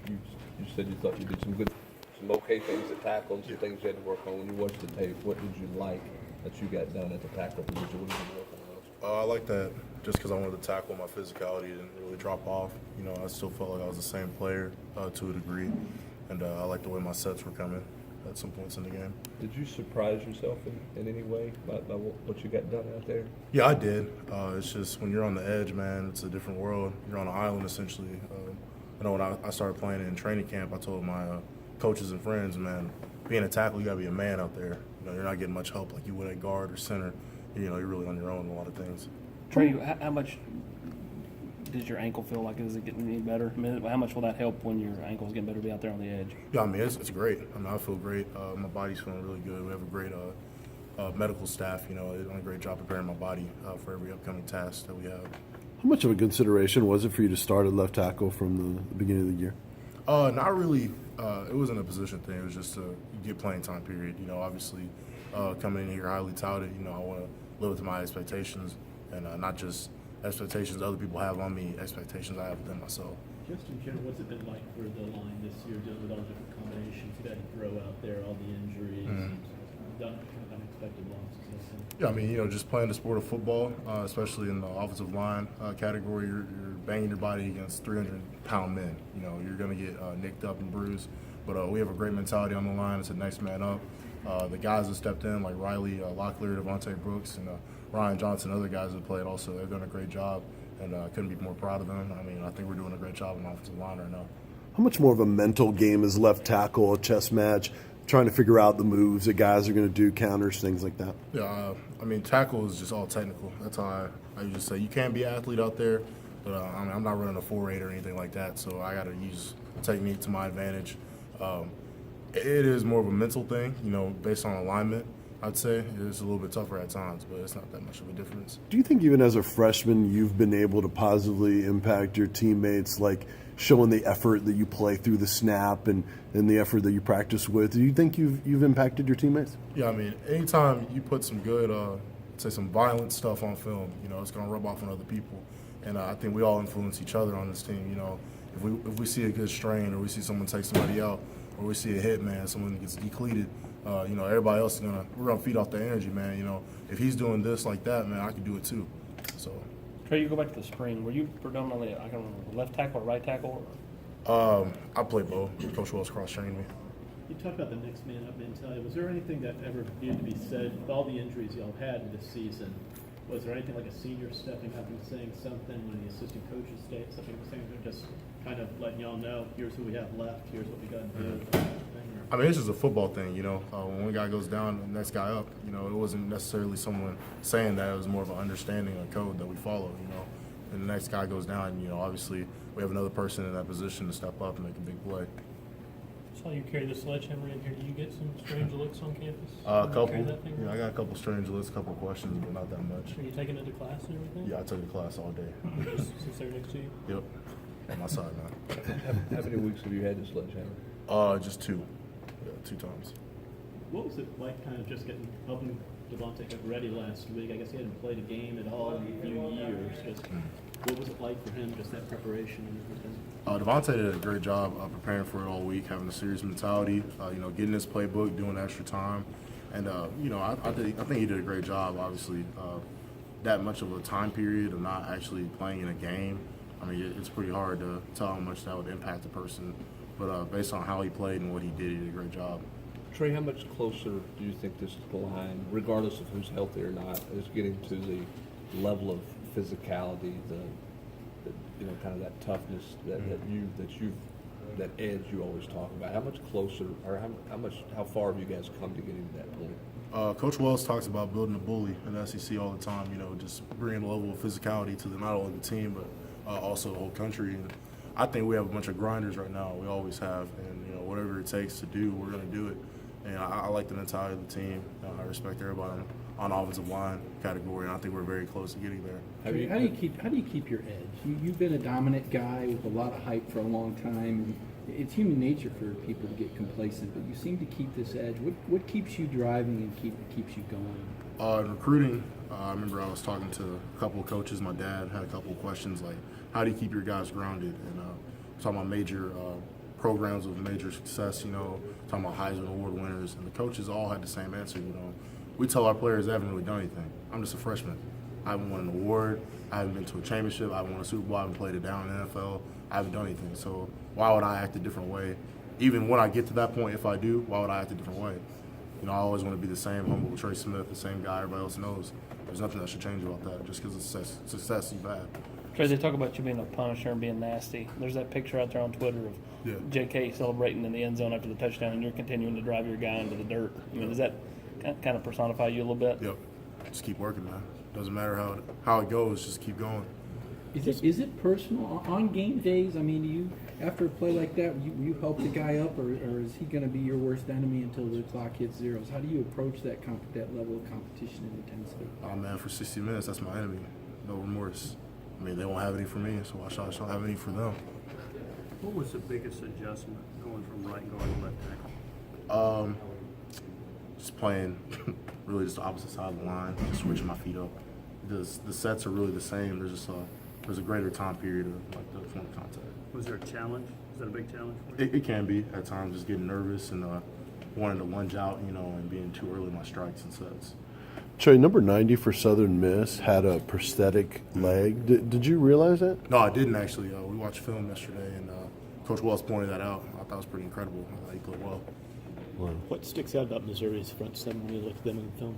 you said you thought you did some okay things at tackle and some things you had to work on. When you watched the tape, what did you like that you got done at the tackle position? What did you work on most? I like that just because I wanted to tackle. My physicality didn't really drop off. You know, I still felt like I was the same player to a degree, and I like the way my sets were coming at some points in the game. Did you surprise yourself in any way by what you got done out there? Yeah, I did. It's just when you're on the edge, man, it's a different world. You're on an island, essentially. I know when I started playing in training camp, I told my coaches and friends, man, being a tackle, you got to be a man out there. You know, you're not getting much help like you would at guard or center. You know, you're really on your own in a lot of things. Trey, how much does your ankle feel like? Is it getting any better? I mean, how much will that help when your ankle's getting better to be out there on the edge? Yeah, I mean, it's great. I mean, I feel great. My body's feeling really good. We have a great medical staff. You know, they're doing a great job preparing my body for every upcoming task that we have. How much of a consideration was it for you to start at left tackle from the beginning of the year? Not really. It wasn't a position thing. It was just a get playing time period. You know, obviously coming in here highly touted, you know, I want to live up to my expectations and not just expectations other people have on me, expectations I have within myself. Just in general, what's it been like for the line this year, dealing with all the different combinations you've had to throw out there, all the injuries, done kind of unexpected losses? Yeah, I mean, you know, just playing the sport of football, especially in the offensive line category, you're banging your body against 300-pound men. You know, you're going to get nicked up and bruised. But we have a great mentality on the line. It's a next man up. The guys that stepped in, like Riley Locklear, Devontae Brooks, and Ryan Johnson, other guys that played also, they've done a great job, and I couldn't be more proud of them. I mean, I think we're doing a great job on the offensive line right now. How much more of a mental game is left tackle, a chess match, trying to figure out the moves that guys are going to do, counters, things like that? Yeah, I mean, tackle is just all technical. That's how I usually say. You can be an athlete out there, but I mean, I'm not running a 4.8 or anything like that, so I got to use technique to my advantage. It is more of a mental thing, you know, based on alignment. I'd say it's a little bit tougher at times, but it's not that much of a difference. Do you think even as a freshman you've been able to positively impact your teammates, like showing the effort that you play through the snap and the effort that you practice with? Do you think you've impacted your teammates? Yeah, I mean, anytime you put some good, say some violent stuff on film, you know, it's going to rub off on other people. And I think we all influence each other on this team. You know, if we see a good strain or we see someone take somebody out or we see a hit, man, someone gets decleated, you know, everybody else we're gonna feed off the energy, man. You know, if he's doing this like that, man, I can do it too. So. Trey, you go back to the spring. Were you predominantly, I can remember, left tackle or right tackle? I play both. Coach Wells cross-trained me. You talked about the next man up mentality. Was there anything that ever needed to be said with all the injuries y'all had this season? Was there anything like a senior stepping up and saying something when the assistant coaches state something, saying just kind of letting y'all know, here's who we have left, here's what we got to do? I mean, it's just a football thing, you know. When one guy goes down, the next guy up. You know, it wasn't necessarily someone saying that. It was more of an understanding of code that we follow, you know. And the next guy goes down, you know, obviously we have another person in that position to step up and make a big play. Saw you carry the sledgehammer in here. Do you get some strange looks on campus? A couple. Carry that thing Yeah, around? I got a couple strange lists, a couple questions, but not that much. Are you taking it to class and everything? Yeah, I took the class all day. Just since they're next to you? Yep. On my side now. How many weeks have you had this sledgehammer? Just 2. Yeah, 2 times. What was it like kind of just helping Devontae get ready last week? I guess he hadn't played a game at all in a few years. Just what was it like for him, just that preparation and everything? Devontae did a great job preparing for it all week, having a serious mentality, you know, getting his playbook, doing extra time. And, you know, I think he did a great job, obviously. That much of a time period of not actually playing in a game, I mean, it's pretty hard to tell how much that would impact a person. But based on how he played and what he did a great job. Trey, how much closer do you think this line, regardless of who's healthy or not, is getting to the level of physicality, the you know, kind of that toughness that edge you always talk about? How much closer, or how far have you guys come to getting to that point? Coach Wells talks about building a bully in the SEC all the time. You know, just bringing a level of physicality to not only the team but also the whole country. And I think we have a bunch of grinders right now. We always have, and you know, whatever it takes to do, we're going to do it. And I like the mentality of the team. I respect everybody on the offensive line category, and I think we're very close to getting there. How do you keep your edge? You've been a dominant guy with a lot of hype for a long time, and it's human nature for people to get complacent. But you seem to keep this edge. What keeps you driving and keeps you going? In recruiting, I remember I was talking to a couple of coaches. My dad had a couple of questions like, "How do you keep your guys grounded?" And talking about major programs of major success, you know, talking about Heisman Award winners, and the coaches all had the same answer, you know. We tell our players they haven't really done anything. I'm just a freshman. I haven't won an award. I haven't been to a championship. I haven't won a Super Bowl. I haven't played it down in the NFL. I haven't done anything. So why would I act a different way? Even when I get to that point, if I do, why would I act a different way? You know, I always want to be the same humble Trey Smith, the same guy everybody else knows. There's nothing that should change about that just because of success you've had. Trey, they talk about you being a punisher and being nasty. There's that picture out there on Twitter of Yeah. JK celebrating in the end zone after the touchdown, and you're continuing to drive your guy into the dirt. I mean, does that kind of personify you a little bit? Yep. Just keep working, man. Doesn't matter how it goes, just keep going. Is it personal on game days? I mean, do you after a play like that, you help the guy up, or is he going to be your worst enemy until the clock hits zeros? How do you approach that level of competition and intensity? Oh man, for 60 minutes, that's my enemy. No remorse. I mean, they won't have any for me, so I shall have any for them. What was the biggest adjustment going from right guard to left tackle? Just playing really just the opposite side of the line, just switching my feet up. The sets are really the same. There's a greater time period of like the point of contact. Was there a challenge? Was that a big challenge for you? It can be at times, just getting nervous and wanting to lunge out, you know, and being too early in my strikes and sets. Trey, number 90 for Southern Miss had a prosthetic leg. Did you realize that? No, I didn't actually. We watched film yesterday, and Coach Wells pointed that out. I thought it was pretty incredible. He played well. What sticks out about Missouri's front seven when you look at them in film?